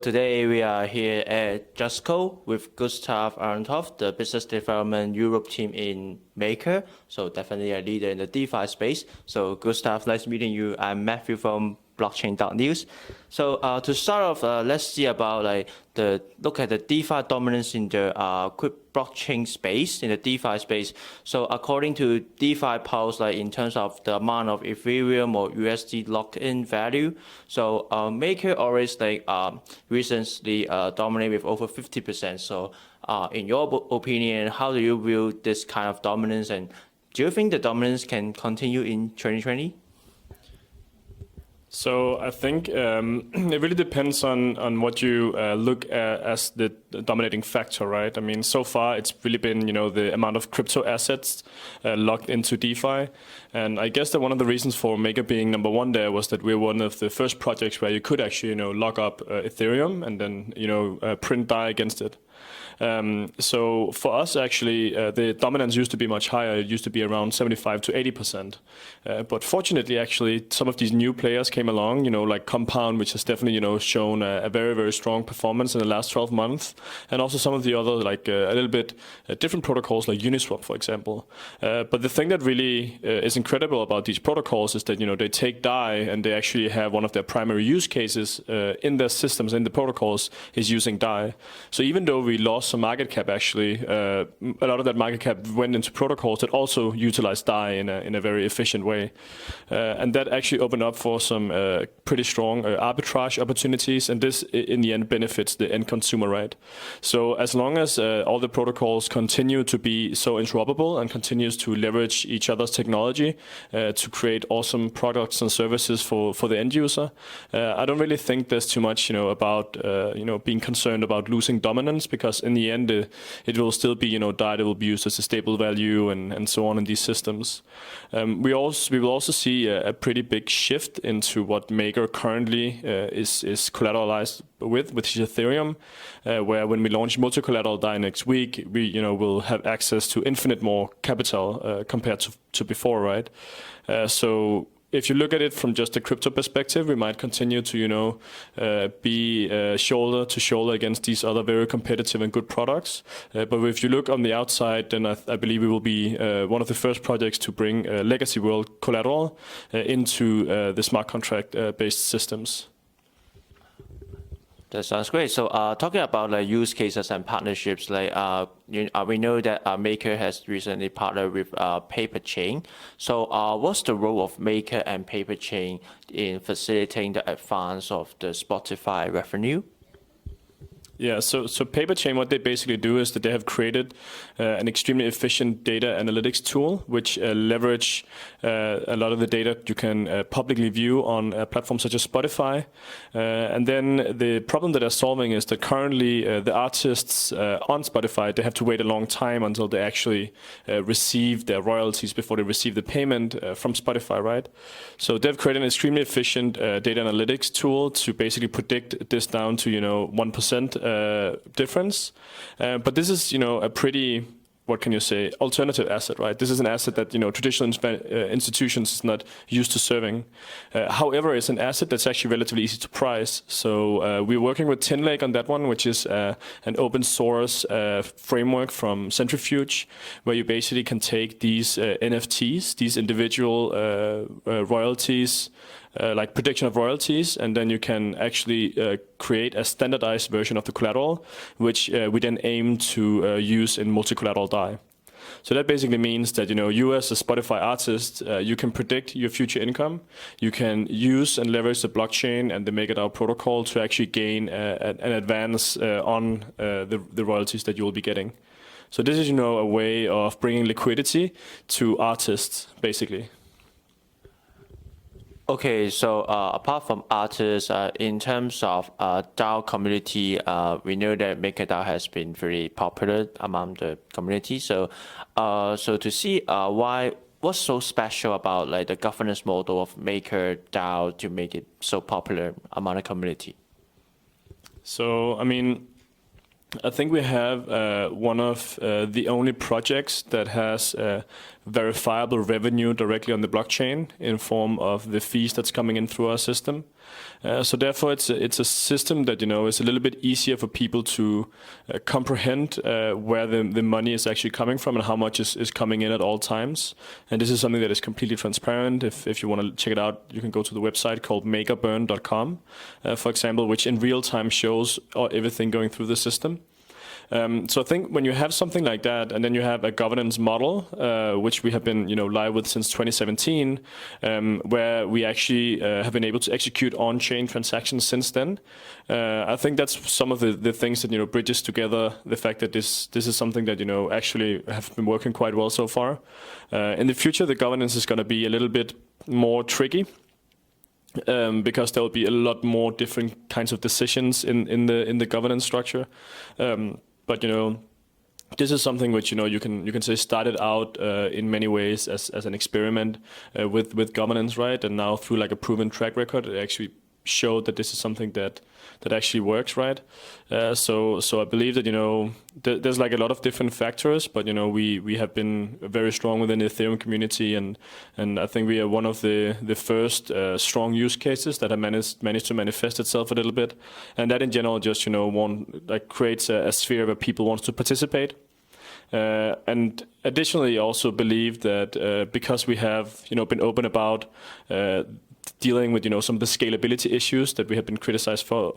Today we are here at JustCo with Gustav Arentoft, the business development Europe team in Maker. So definitely a leader in the DeFi space. So Gustav, nice meeting you. I'm Matthew from blockchain.news. So to start off, let's see about look at the DeFi dominance in the blockchain space, in the DeFi space. So according to DeFi Pulse, in terms of the amount of Ethereum or USD locked in value, so Maker always recently dominate with over 50%. So in your opinion, how do you view this kind of dominance, and do you think the dominance can continue in 2020? So I think it really depends on what you look at as the dominating factor, right? I mean, so far it's really been, the amount of crypto assets locked into DeFi. And I guess that one of the reasons for Maker being number one there was that we're one of the first projects where you could actually, lock up Ethereum and then, print DAI against it. So for us, actually, the dominance used to be much higher. It used to be around 75 to 80%. But fortunately, actually, some of these new players came along, like Compound, which has definitely, shown a very, very strong performance in the last 12 months. And also some of the other, a little bit different protocols like Uniswap, for example. But the thing that really is incredible about these protocols is that, they take DAI and they actually have one of their primary use cases in their systems, in the protocols, is using DAI. So even though we lost some market cap, actually, a lot of that market cap went into protocols that also utilized DAI in a very efficient way. And that actually opened up for some pretty strong arbitrage opportunities, and this in the end benefits the end consumer, right? So as long as all the protocols continue to be so interoperable and continues to leverage each other's technology to create awesome products and services for the end user, I don't really think there's too much about being concerned about losing dominance, because in the end it will still be DAI that will be used as a stable value and so on in these systems. We will also see a pretty big shift into what Maker currently is collateralized with, which is Ethereum, where when we launch multi-collateral DAI next week, we will have access to infinite more capital compared to before, right? So if you look at it from just a crypto perspective, we might continue to, be shoulder to shoulder against these other very competitive and good products. But if you look on the outside, then I believe we will be one of the first projects to bring legacy world collateral into the smart contract based systems. That sounds great. So talking about use cases and partnerships, we know that Maker has recently partnered with Paperchain. So what's the role of Maker and Paperchain in facilitating the advance of the Spotify revenue? Yeah, so Paperchain, what they basically do is that they have created an extremely efficient data analytics tool, which leverage a lot of the data you can publicly view on platforms such as Spotify. And then the problem that they're solving is that currently the artists on Spotify, they have to wait a long time until they actually receive their royalties before they receive the payment from Spotify, right? So they've created an extremely efficient data analytics tool to basically predict this down to 1% difference. But this is, a pretty, what can you say, alternative asset, right? This is an asset that, traditional institutions is not used to serving. However, it's an asset that's actually relatively easy to price. So we're working with TinLake on that one, which is an open source framework from Centrifuge, where you basically can take these NFTs, these individual royalties, like prediction of royalties, and then you can actually create a standardized version of the collateral, which we then aim to use in multi-collateral DAI. So that basically means that you as a Spotify artist, you can predict your future income. You can use and leverage the blockchain and the MakerDAO protocol to actually gain an advance on the royalties that you will be getting. So this is a way of bringing liquidity to artists, basically. Okay, so apart from artists, in terms of DAO community, we know that MakerDAO has been very popular among the community. So, to see what's so special about the governance model of MakerDAO to make it so popular among the community? So, I think we have one of the only projects that has verifiable revenue directly on the blockchain in form of the fees that's coming in through our system. So therefore, it's a system that is a little bit easier for people to comprehend where the money is actually coming from and how much is coming in at all times. And this is something that is completely transparent. If you want to check it out, you can go to the website called makerburn.com, for example, which in real time shows everything going through the system. So I think when you have something like that, and then you have a governance model, which we have been live with since 2017, where we actually have been able to execute on-chain transactions since then. I think that's some of the things that bridges together the fact that this is something that actually have been working quite well so far. In the future, the governance is going to be a little bit more tricky. Because there will be a lot more different kinds of decisions in the governance structure. But this is something which you can say started out in many ways as an experiment with governance, right? And now through like a proven track record, it actually showed that this is something that actually works, right? So I believe that there's like a lot of different factors, but we have been very strong within the Ethereum community, and I think we are one of the first strong use cases that have managed to manifest itself a little bit, and that in general just creates a sphere where people want to participate. And additionally, also believe that because we have been open about dealing with some of the scalability issues that we have been criticized for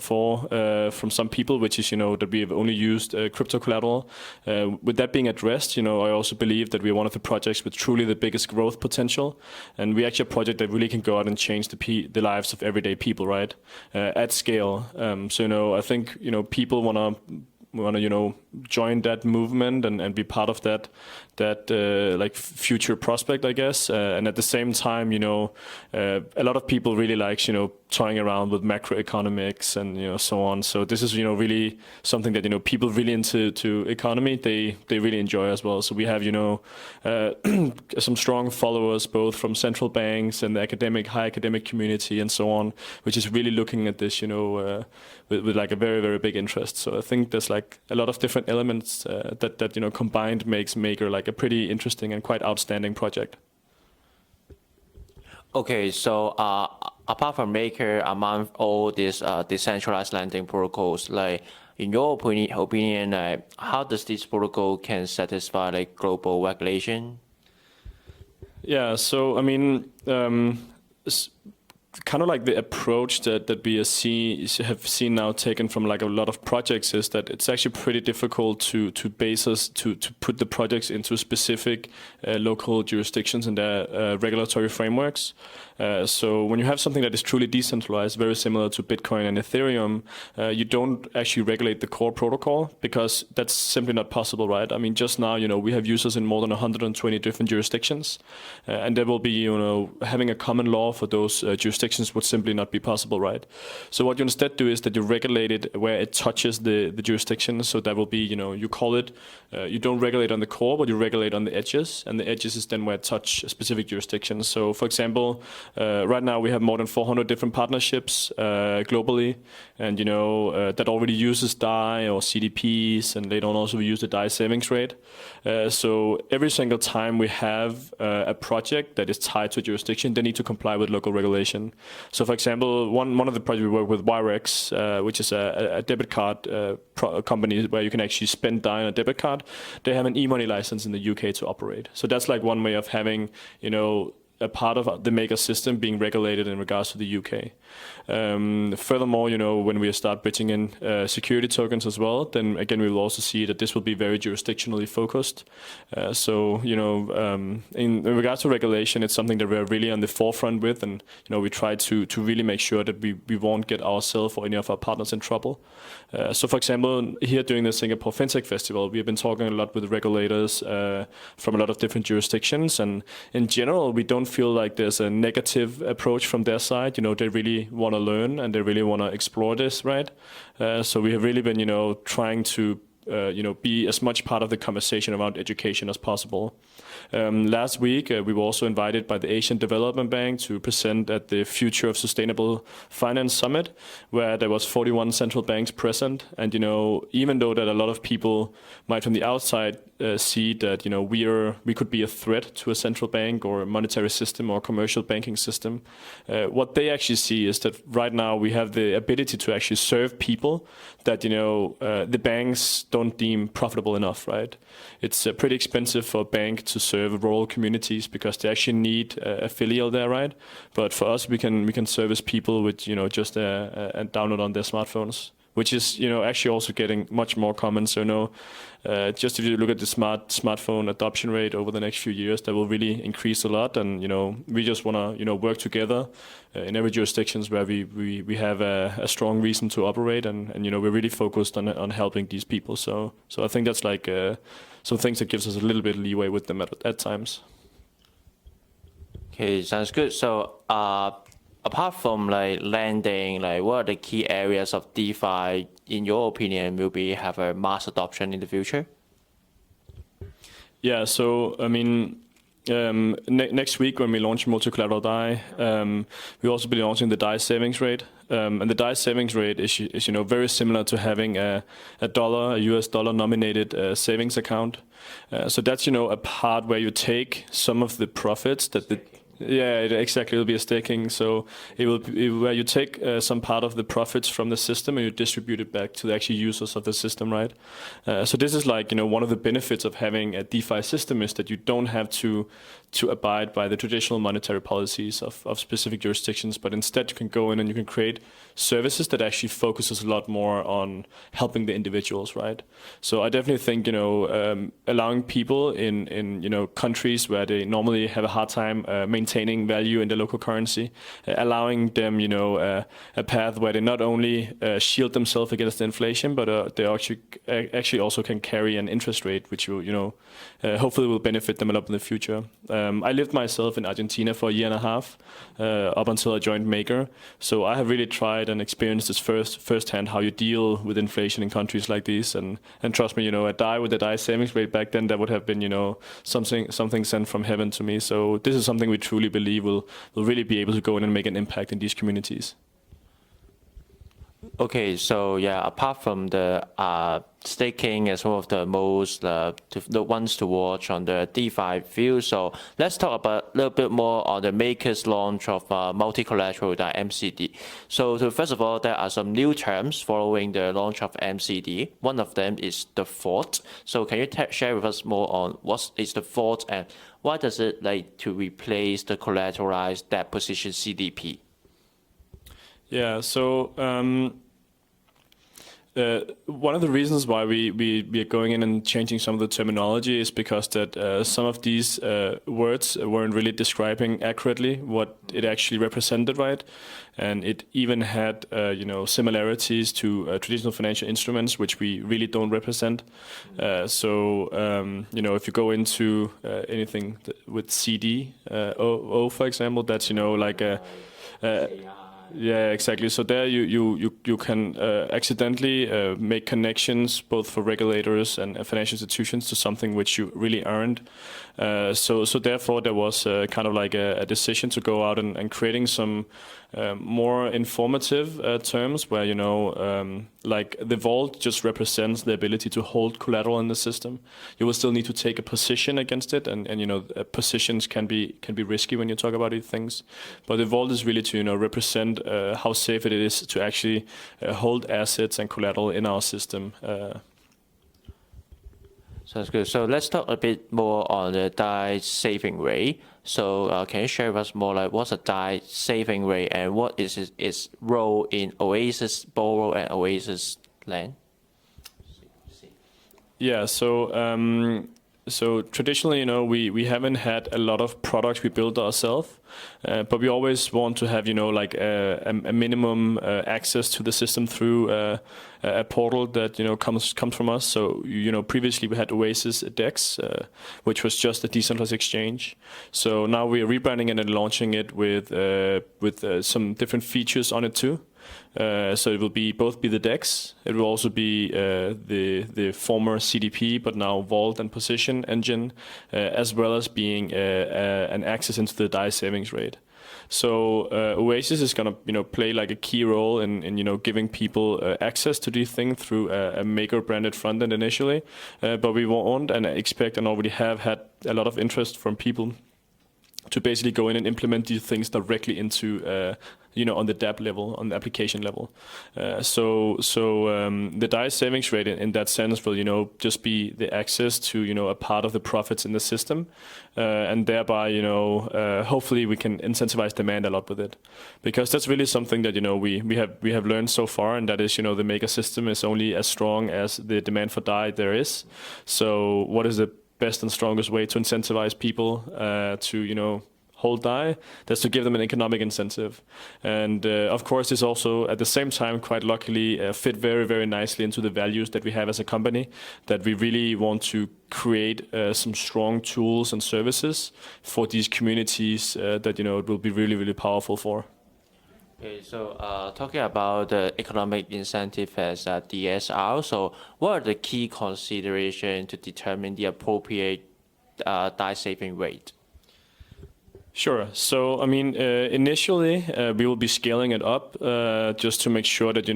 from some people, which is that we have only used crypto collateral. With that being addressed, I also believe that we are one of the projects with truly the biggest growth potential, and we actually a project that really can go out and change the lives of everyday people, right, at scale. So I think people want to join that movement and be part of that like future prospect, I guess. And at the same time, a lot of people really like toying around with macroeconomics and so on. So this is really something that people really into economy they really enjoy as well. So we have some strong followers both from central banks and the high academic community and so on, which is really looking at this with like a very, very big interest. So I think there's like a lot of different elements that combined makes Maker like a pretty interesting and quite outstanding project. Okay, so apart from Maker, among all these decentralized lending protocols, like in your opinion, how does this protocol can satisfy like global regulation? Yeah, so I mean, kind of like the approach that we have seen now taken from like a lot of projects is that it's actually pretty difficult to put the projects into specific local jurisdictions and their regulatory frameworks. So when you have something that is truly decentralized, very similar to Bitcoin and Ethereum, you don't actually regulate the core protocol because that's simply not possible, right? I mean, just now, we have users in more than 120 different jurisdictions, and there will be, having a common law for those jurisdictions would simply not be possible, right? So what you instead do is that you regulate it where it touches the jurisdiction. So that will be, you call it, you don't regulate on the core, but you regulate on the edges, and the edges is then where it touch specific jurisdictions. So for example, right now we have more than 400 different partnerships globally, and that already uses DAI or CDPs, and later on also we use the Dai Savings Rate. So every single time we have a project that is tied to a jurisdiction, they need to comply with local regulation. So for example, one of the projects we work with, Wirex, which is a debit card company where you can actually spend DAI on a debit card. They have an e-money license in the UK to operate. So that's like one way of having, a part of the Maker system being regulated in regards to the UK. Furthermore, when we start bridging in security tokens as well, then again, we will also see that this will be very jurisdictionally focused. So, in regards to regulation, it's something that we're really on the forefront with, and, we try to really make sure that we won't get ourselves or any of our partners in trouble. So, for example, here during the Singapore FinTech Festival, we have been talking a lot with regulators from a lot of different jurisdictions, and in general, we don't feel like there's a negative approach from their side. They really want to learn and they really want to explore this, right? So we have really been, trying to, be as much part of the conversation around education as possible. Last week, we were also invited by the Asian Development Bank to present at the Future of Sustainable Finance Summit, where there was 41 central banks present. And, even though that a lot of people might from the outside see that, we could be a threat to a central bank or a monetary system or commercial banking system, what they actually see is that right now we have the ability to actually serve people that, the banks don't deem profitable enough, right? It's pretty expensive for a bank to serve rural communities because they actually need a filial there, right? But for us, we can service people with, just a download on their smartphones, which is, actually also getting much more common. So, just if you look at the smartphone adoption rate over the next few years, that will really increase a lot. And, we just want to, work together in every jurisdictions where we have a strong reason to operate. And we're really focused on helping these people. So I think that's like some things that gives us a little bit of leeway with them at times. Okay, sounds good. So, apart from lending, what are the key areas of DeFi, in your opinion, will be have a mass adoption in the future? Yeah, so I mean, next week when we launch Multi-collateral DAI, we'll also be launching the Dai Savings Rate. And the Dai Savings Rate is very similar to having a US dollar nominated savings account. So that's a part where you take some of the profits that exactly. It'll be a staking. So it will be where you take some part of the profits from the system and you distribute it back to the actual users of the system, right? So this is one of the benefits of having a DeFi system is that you don't have to abide by the traditional monetary policies of specific jurisdictions, but instead you can go in and you can create services that actually focuses a lot more on helping the individuals, right? So I definitely think allowing people in countries where they normally have a hard time maintaining value in the local currency, allowing them a path where they not only shield themselves against the inflation, but they actually also can carry an interest rate, which will hopefully will benefit them a lot in the future. I lived myself in Argentina for a year and a half up until I joined Maker. So I have really tried and experienced this firsthand how you deal with inflation in countries like these. And trust me, a DAI with the Dai Savings Rate back then, that would have been, something sent from heaven to me. So this is something we truly believe will really be able to go in and make an impact in these communities. Okay, so yeah, apart from the staking as one of the most the ones to watch on the DeFi field, so let's talk about a little bit more on the Maker's launch of multi-collateral DAI MCD. So first of all, there are some new terms following the launch of MCD. One of them is the default. So can you share with us more on what is the default and why does it to replace the collateralized debt position CDP? Yeah, so one of the reasons why we are going in and changing some of the terminology is because that some of these words weren't really describing accurately what it actually represented, right? And it even had similarities to traditional financial instruments, which we really don't represent. So if you go into anything with CD, O for example, that's like a yeah, exactly. So there you can accidentally make connections both for regulators and financial institutions to something which you really aren't. So therefore there was kind of like a decision to go out and creating some more informative terms where like the vault just represents the ability to hold collateral in the system. You will still need to take a position against it, and positions can be risky when you talk about these things. But the vault is really to represent how safe it is to actually hold assets and collateral in our system. Sounds good. So let's talk a bit more on the DAI saving rate. So can you share with us more what's a DAI saving rate and what is its role in Oasis Borrow and Oasis Lend? Yeah, so traditionally, we haven't had a lot of products we built ourselves, but we always want to have, like a minimum access to the system through a portal that comes from us. So previously we had Oasis DEX, which was just a decentralized exchange. So now we are rebranding it and launching it with some different features on it too. So it will be both be the DEX. It will also be the former CDP, but now Vault and Position engine, as well as being an access into the Dai Savings Rate. So Oasis is going to play like a key role in giving people access to these things through a Maker branded front end initially, but we want and expect and already have had a lot of interest from people to basically go in and implement these things directly into on the dApp level, on the application level. So the Dai Savings Rate in that sense will just be the access to a part of the profits in the system, and thereby hopefully we can incentivize demand a lot with it, because that's really something that we have learned so far, and that is the Maker system is only as strong as the demand for Dai there is. So what is the best and strongest way to incentivize people to hold Dai? That's to give them an economic incentive. And of course, this also at the same time quite luckily fit very, very nicely into the values that we have as a company, that we really want to create some strong tools and services for these communities that it will be really, really powerful for. Okay, so talking about the economic incentive as a DSR, so what are the key considerations to determine the appropriate Dai saving rate? Sure. So, I mean, initially we will be scaling it up just to make sure that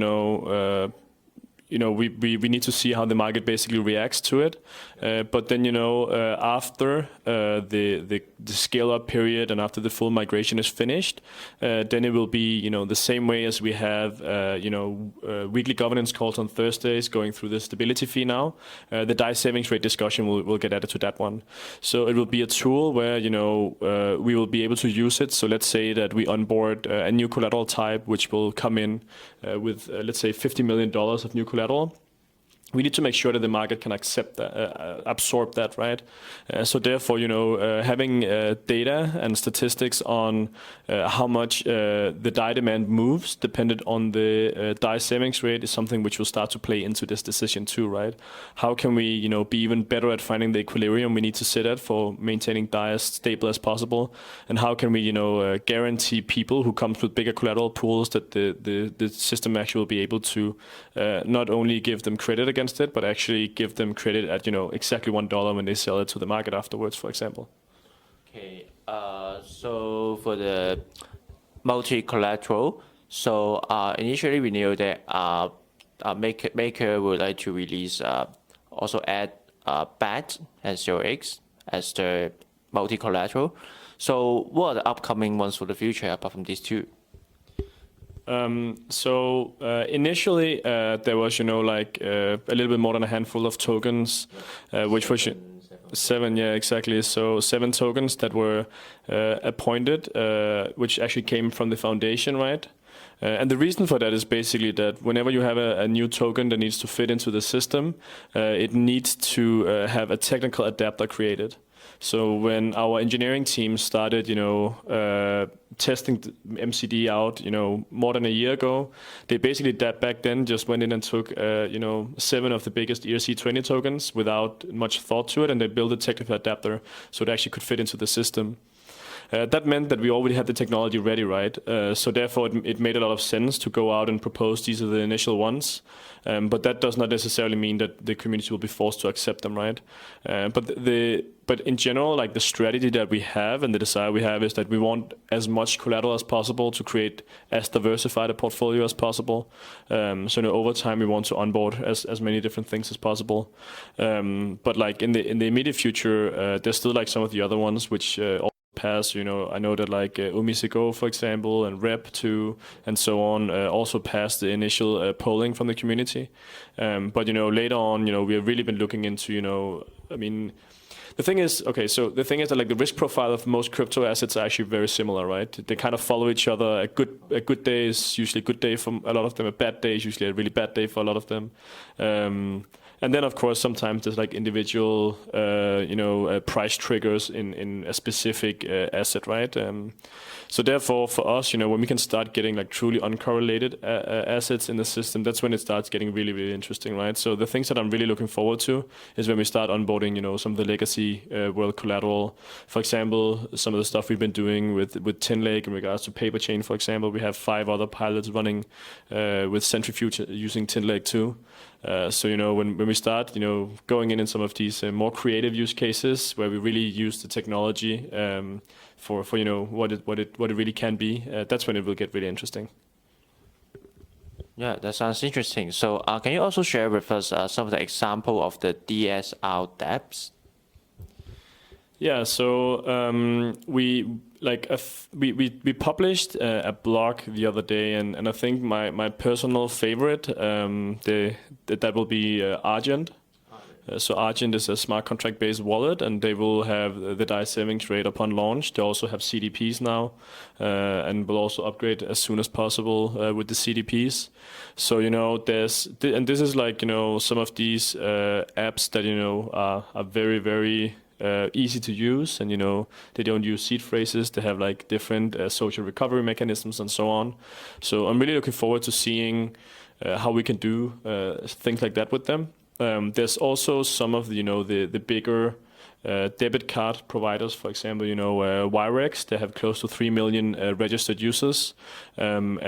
we need to see how the market basically reacts to it. But then, after the scale up period and after the full migration is finished, then it will be, the same way as we have, weekly governance calls on Thursdays going through the stability fee now. The Dai Savings Rate discussion will get added to that one. So it will be a tool where, we will be able to use it. So let's say that we onboard a new collateral type, which will come in with, let's say, $50 million of new collateral. We need to make sure that the market can accept that, absorb that, right? So therefore, having data and statistics on how much the Dai demand moves dependent on the Dai savings rate is something which will start to play into this decision too, right? How can we, be even better at finding the equilibrium we need to sit at for maintaining Dai as stable as possible? And how can we, guarantee people who come with bigger collateral pools that the system actually will be able to not only give them credit against it, but actually give them credit at exactly $1 when they sell it to the market afterwards, for example. Okay. So for the multi-collateral, so initially we knew that Maker would like to release also add BAT and 0x as the multi-collateral. So what are the upcoming ones for the future apart from these two? So initially there was, a little bit more than a handful of tokens, which was seven, yeah, exactly. So 7 tokens that were appointed, which actually came from the foundation, right? And the reason for that is basically that whenever you have a new token that needs to fit into the system, it needs to have a technical adapter created. So when our engineering team started, testing MCD out, more than a year ago, they basically back then just went in and took, 7 of the biggest ERC20 tokens without much thought to it, and they built a technical adapter so it actually could fit into the system. That meant that we already had the technology ready, right? So therefore, it made a lot of sense to go out and propose these are the initial ones. But that does not necessarily mean that the community will be forced to accept them, right? But in general, like the strategy that we have and the desire we have is that we want as much collateral as possible to create as diversified a portfolio as possible. So over time, we want to onboard as many different things as possible. But like in the immediate future, there's still like some of the other ones which pass, I know that like Umisigo, for example, and Rep2 and so on also passed the initial polling from the community. But, later on, we have really been looking into, the thing is that like the risk profile of most crypto assets are actually very similar, right? They kind of follow each other. A good day is usually a good day for a lot of them. A bad day is usually a really bad day for a lot of them. And then, of course, sometimes there's like individual, price triggers in a specific asset, right? So therefore, for us, when we can start getting like truly uncorrelated assets in the system, that's when it starts getting really, really interesting, right? So the things that I'm really looking forward to is when we start onboarding, some of the legacy world collateral. For example, some of the stuff we've been doing with Tinlake in regards to Paperchain, for example, we have 5 other pilots running with Centrifuge using Tinlake too. So when we start going in some of these more creative use cases where we really use the technology for what it really can be, that's when it will get really interesting. Yeah, that sounds interesting. So can you also share with us some of the example of the DSR dApps? Yeah, so we published a blog the other day, and I think my personal favorite that will be Argent. So Argent is a smart contract based wallet, and they will have the Dai Savings Rate upon launch. They also have CDPs now, and will also upgrade as soon as possible with the CDPs. So and this is like some of these apps that are very, very easy to use, and they don't use seed phrases. They have like different social recovery mechanisms and so on. So I'm really looking forward to seeing how we can do things like that with them. There's also some of the bigger debit card providers, for example, Wirex. They have close to 3 million registered users, and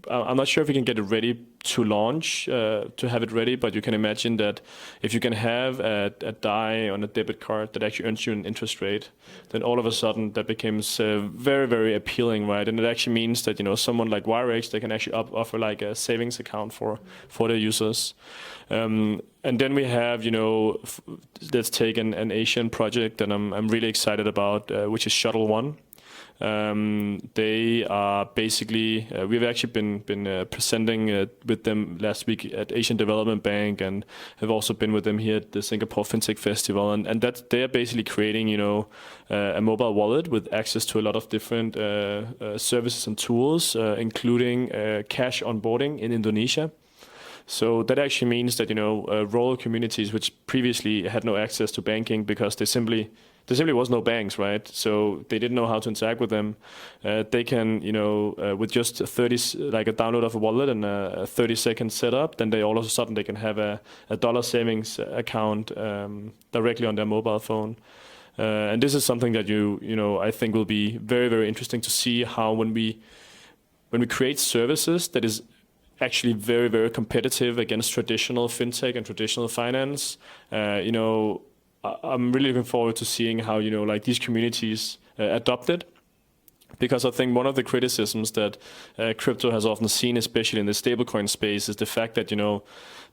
I'm not sure if we can get it ready to launch, to have it ready, but you can imagine that if you can have a DAI on a debit card that actually earns you an interest rate, then all of a sudden that becomes very, very appealing, right? And it actually means that someone like Wirex, they can actually offer like a savings account for their users. And then we have, let's take an Asian project that I'm really excited about, which is Shuttle One. They are basically, we've actually been presenting with them last week at Asian Development Bank, and have also been with them here at the Singapore FinTech Festival. And that they're basically creating, a mobile wallet with access to a lot of different services and tools, including cash onboarding in Indonesia. So that actually means that, rural communities which previously had no access to banking because there simply was no banks, right? So they didn't know how to interact with them. They can, with just a download of a wallet and a 30-second setup, then all of a sudden they can have a dollar savings account directly on their mobile phone. And this is something that I think will be very, very interesting to see how when we create services that is actually very, very competitive against traditional fintech and traditional finance, I'm really looking forward to seeing how, these communities adopt it. Because I think one of the criticisms that crypto has often seen, especially in the stablecoin space, is the fact that,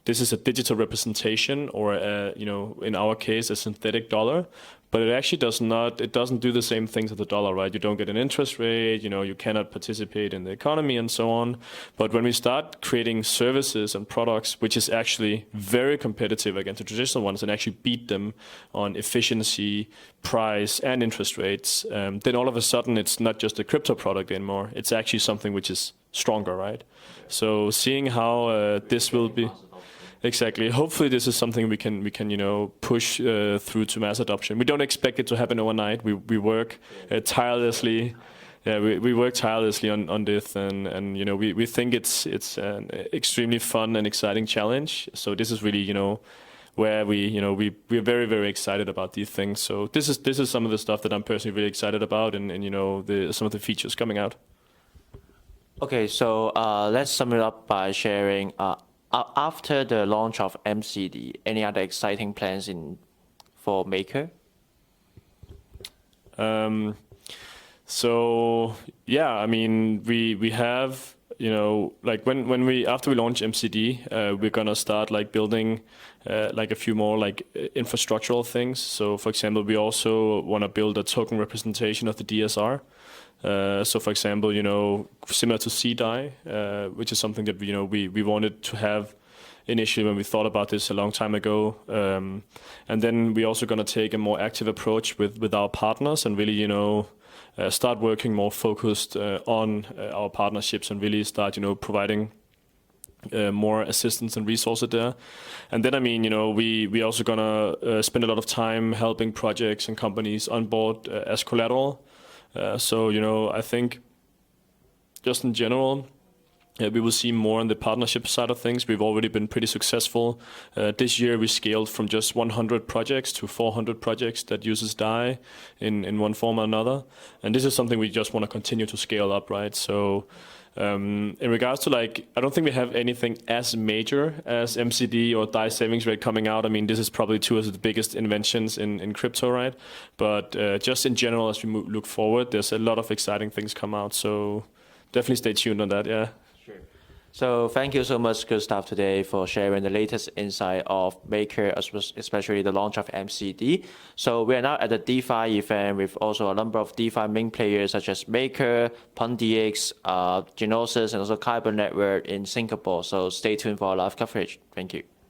this is a digital representation, or, in our case, a synthetic dollar. But it actually doesn't do the same things as the dollar, right? You don't get an interest rate, you cannot participate in the economy and so on. But when we start creating services and products, which is actually very competitive against the traditional ones and actually beat them on efficiency, price, and interest rates, then all of a sudden it's not just a crypto product anymore. It's actually something which is stronger, right? So seeing how this will be... Exactly. Hopefully, this is something we can push through to mass adoption. We don't expect it to happen overnight. We work tirelessly. Yeah, we work tirelessly on this, and we think it's an extremely fun and exciting challenge. So this is really where we're very, very excited about these things. So this is some of the stuff that I'm personally really excited about, and some of the features coming out. Okay, so let's sum it up by sharing. After the launch of MCD, any other exciting plans for Maker? So yeah, I mean, we have after we launch MCD, we're gonna start building a few more infrastructural things. So for example, we also want to build a token representation of the DSR. So for example, similar to CDAI, which is something that we wanted to have initially when we thought about this a long time ago. And then we're also going to take a more active approach with our partners and really, start working more focused on our partnerships and really start, providing more assistance and resources there. And then, I mean, we also gonna spend a lot of time helping projects and companies on board as collateral. So, I think just in general, we will see more on the partnership side of things. We've already been pretty successful. This year we scaled from just 100 projects to 400 projects that uses DAI in one form or another. And this is something we just want to continue to scale up, right? So in regards to I don't think we have anything as major as MCD or Dai Savings Rate coming out. I mean, this is probably two of the biggest inventions in crypto, right? But just in general, as we look forward, there's a lot of exciting things come out. So definitely stay tuned on that, yeah. Sure. So thank you so much, Gustav, today for sharing the latest insight of Maker, especially the launch of MCD. So we are now at the DeFi event with also a number of DeFi main players such as Maker, PundDX, Genosis, and also Kyber Network in Singapore. So stay tuned for our live coverage. Thank you.